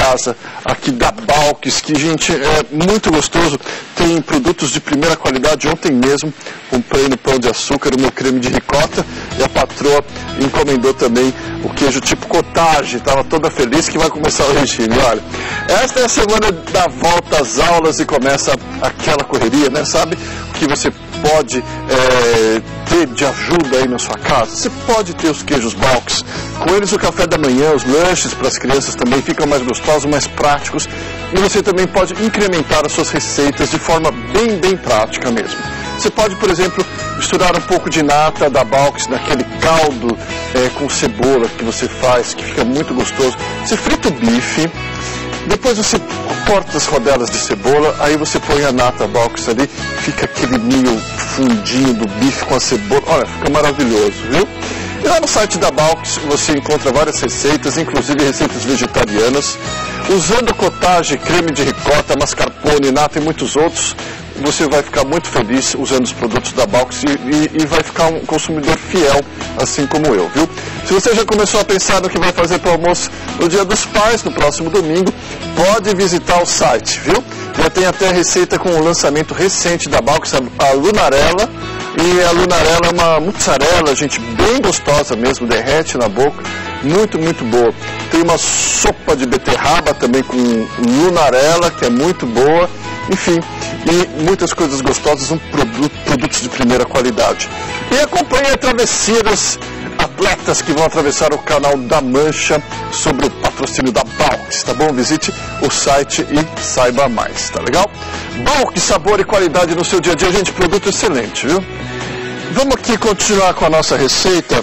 casa aqui da Balk's, que, gente, é muito gostoso. Tem produtos de primeira qualidade. Ontem mesmo comprei no Pão de Açúcar o meu creme de ricota e a patroa encomendou também o queijo tipo cottage. Estava toda feliz que vai começar o regime. Olha, esta é a semana da volta às aulas e começa aquela correria, né? Sabe o que você pode ter de ajuda aí na sua casa? Você pode ter os queijos Balk's. Com eles o café da manhã, os lanches para as crianças também ficam mais gostosos, mais práticos. E você também pode incrementar as suas receitas de forma bem prática mesmo. Você pode, por exemplo, misturar um pouco de nata da Balk's naquele caldo com cebola que você faz, que fica muito gostoso. Você frita o bife, depois você corta as rodelas de cebola, aí você põe a nata Balk's ali, fica aquele meio fundinho do bife com a cebola. Olha, fica maravilhoso, viu? E lá no site da Balk's você encontra várias receitas, inclusive receitas vegetarianas. Usando cottage, creme de ricota, mascarpone, nata e muitos outros, você vai ficar muito feliz usando os produtos da Balk's e vai ficar um consumidor fiel, assim como eu, viu? Se você já começou a pensar no que vai fazer para o almoço no Dia dos Pais, no próximo domingo, pode visitar o site, viu? Já tem até receita com o lançamento recente da Balk's, a Lunarella. E a Lunarella é uma mussarela, gente, bem gostosa mesmo, derrete na boca, muito boa. Tem uma sopa de beterraba também com Lunarella, que é muito boa. Enfim, e muitas coisas gostosas, produtos de primeira qualidade. E acompanhe a travessia das atletas que vão atravessar o Canal da Mancha sobre o patrocínio da Balk's, tá bom? Visite o site e saiba mais, tá legal? Balk's, sabor e qualidade no seu dia a dia, gente, produto excelente, viu? Vamos aqui continuar com a nossa receita.